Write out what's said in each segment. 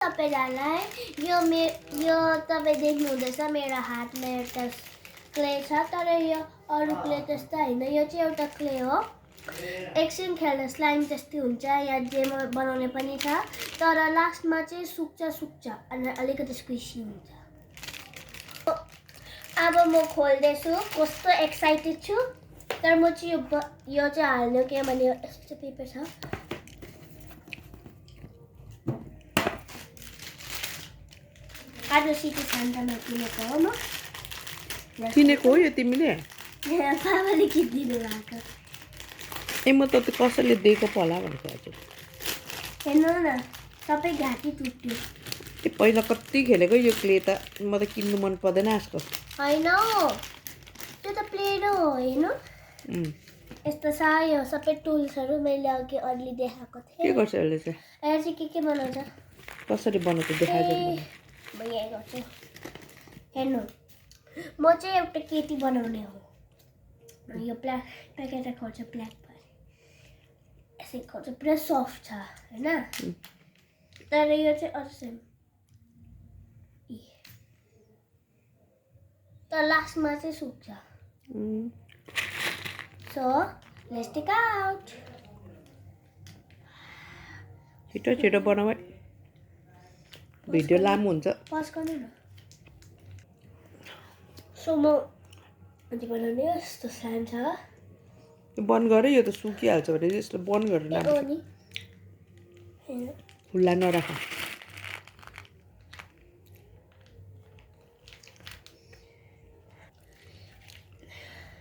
सबैजनालाई यो तपाईँ देख्नुहुँदैछ मेरो हातमा एउटा क्ले छ तर यो अरू क्ले त्यस्तो होइन यो चाहिँ एउटा क्ले हो एकछिन खेल्दा स्लाइम जस्तै हुन्छ या जेमा बनाउने पनि छ तर लास्टमा चाहिँ सुक्छ अनि अलिकति स्क्विसी हुन्छ अब म खोल्दैछु कस्तो एक्साइटेड छु तर म चाहिँ यो चाहिँ हाल्नु किनभने यस्तो पेपर छ आज सिटी सान्तामा किनेको हो म किनेको हो यो तिमीले बाबाले किनिदिनु भएको ए म त कसैले दिएको पो होला भनेको हजुर हेर्नु न सबै घाँटी टुट्यो ए पहिला कति खेलेको यो क्ले त म त किन्नु मन पर्दैन आजकल होइन त्यो त प्लेट हो हेर्नु यस्तो छ यो सबै टुल्सहरू मैले अघि अलि देखाएको थिएँ के गर्छ यसले चाहिँ यहाँ चाहिँ के बनाउँछ कसरी बनाएको देखाइदिनु म यहाँ गर्छु हेर्नु म चाहिँ एउटा केटी बनाउने हो यो ब्ल्याक प्याकेट खोल्छ ब्ल्याक यसै खोल्छ पुरा सफ्ट छ होइन तर यो चाहिँ अझै तर लास्टमा चाहिँ सुक्छ सो लेट्स टेक आउट छिटो छिटो बनाऊ भिडियो लामो हुन्छ पज गर्नु न सो म अनि बनाउने यस्तो स्लाइम छ बन्द गरे यो त सुकिहाल्छ भने यसले बन्द गरेर हो नि खुल्ला नराख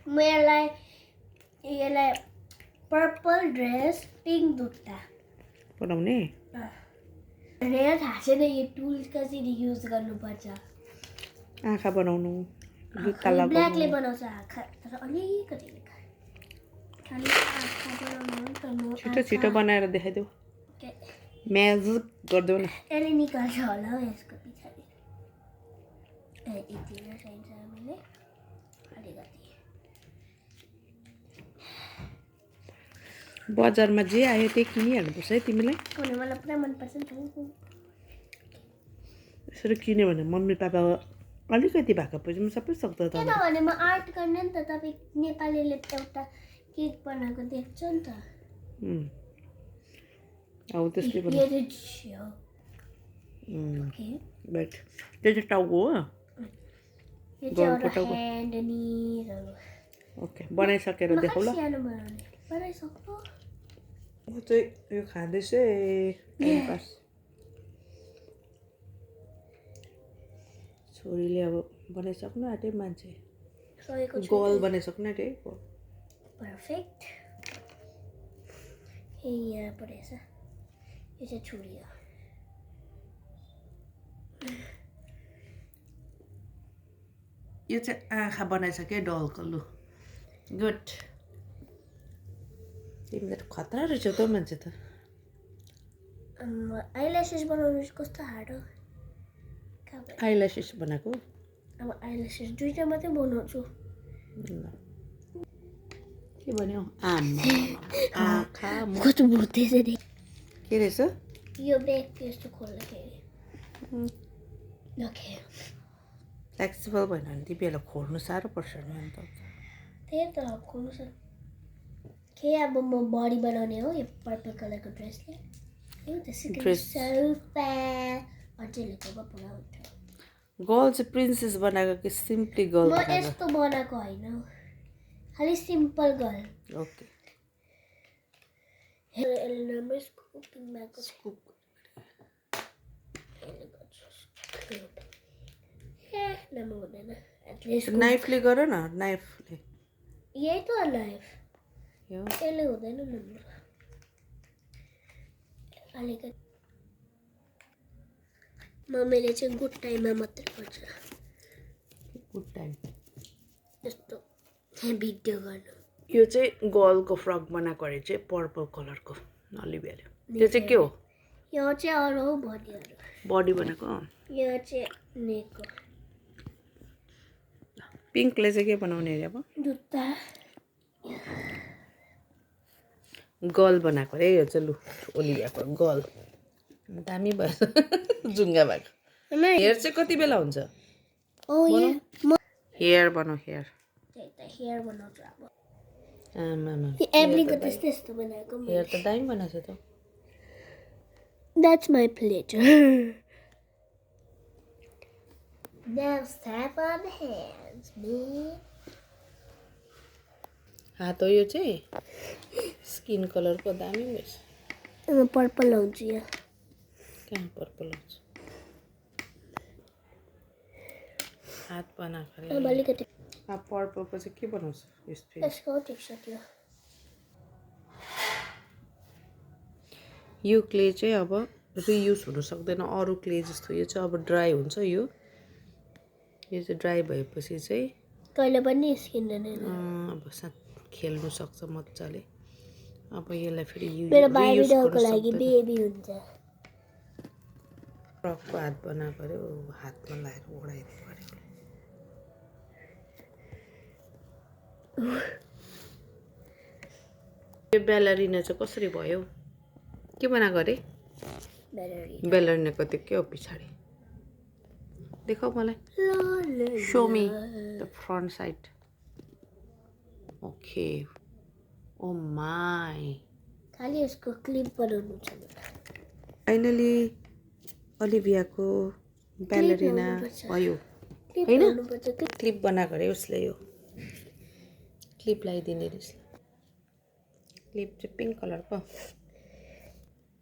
म यसलाई पर्पल ड्रेस पिङ्क दुत्ता बनाउने भनेर थाहा छैन यो टुल्स कसरी युज गर्नुपर्छ आँखा बनाउनु जुत्ता ब्ल्याकले बनाउँछ आँखा तर अलिकति छिटो छिटो बनाएर देखाइदेऊ म्याजिक गरिदेऊ न यसले निकाल्छ होला हौ यसको पछाडि यति नै चाहिन्छ मैले अलिकति बजारमा जे आयो त्यही किनिहाल्नुपर्छ है तिमीलाई मलाई पुरा मनपर्छ नि त यसरी किन्यो भने मम्मी पापा अलिकति भएको पैसामा सबै सक्छ त किनभने म आर्ट गर्ने नि त तपाईँ नेपालीले एउटा केक बनाएको देख्छ नि त अब त्यसले पनि बट त्यो चाहिँ टाउको हो ओके बनाइसकेर देखाउ ल म चाहिँ यो खाँदैछु टाइम पास छोरीले अब बनाइसक्नु आँट्यो मान्छे गोल बनाइसक्नु आँट्यो है पर्फेक्ट यहाँ परेछ यो चाहिँ छुरी हो यो चाहिँ आँखा बनाइसक्यो डलको लु गुड तिमी त खतरा रहेछौ त मान्छे त आइल्यासेस बनाउनु कस्तो हार्ड हो आइल्यासेस बनाएको अब आइल्यासेस दुईटा मात्रै बनाउँछु के भन्यो आँखा कस्तो भुट्दैछ नि के रहेछ यो ब्याग यस्तो खोल्दाखेरि फ्लेक्सिबल भएन भने तिमीहरूलाई खोल्नु साह्रो पर्छ नि अन्त त्यही त खोल्नु छ के अब म बडी बनाउने हो यो पर्पल कलरको ड्रेसले गर्ल चाहिँ प्रिन्सेस बनाएको कि सिम्पली गर्ल म यस्तो बनाएको होइन खालि सिम्पल गर्ल ओके नाइफले गर न नाइफले यही त नाइफ यसले हुँदैन नम्रो अलिकति मम्मीले चाहिँ गुड टाइममा मात्रै गर्छ गुड टाइम यस्तो भिडियो गर्नु यो चाहिँ गर्लको फ्रक बनाएको अरे चाहिँ पर्पल कलरको अलिभियाले त्यो चाहिँ के हो यो चाहिँ अरू हो बडीहरू बडी बनाएको यो चाहिँ नेक हो पिङ्कले चाहिँ के बनाउने अरे अब जुत्ता गर्ल बनाएको अरे यो चाहिँ लु ओलिभियाको गर्ल दामी भयो जुङ्गा भएको हेयर चाहिँ कति बेला हुन्छ हेयर बनाऊ हेयर हेयर बनाउँछु अब आमामा एभ्रीको त्यस्तै यस्तो बनाएको हेयर त दामी बनाएको छ त That's my pleasure. Now tap on the hands, man. हात हो यो चाहिँ स्किन कलरको दामी भएछ पर्पल आउँछ यहाँ कहाँ पर्पल हुन्छ हात बनाएको अब अलिकति पर्पलको चाहिँ के बनाउँछ यसको टेक्सचर थियो यो क्ले चाहिँ अब रियुज हुन सक्दैन अरू क्ले जस्तो यो चाहिँ अब ड्राई हुन्छ यो चाहिँ ड्राई भएपछि चाहिँ कहिले पनि निस्किँदैन अब खेल्नु सक्छ मजाले अब यसलाई फेरि मेरो बाहिरको लागि बेबी हुन्छ फ्रकको हात बनाएको अरे हातमा लगाएर ओढाइदिनु पऱ्यो यो बेलरिना चाहिँ कसरी भयो के बनाएको अरे बेलरिनाको त्यो के हो पछाडि देखाऊ मलाई show me the front side okay ओ माई खाली यसको क्लिप बनाउनु छ फाइनली ओलिभियाको बेलरिना भयो हैन क्लिप बनाएको अरे उसले यो क्लिप लगाइदिने रहेछ क्लिप चाहिँ पिङ्क कलरको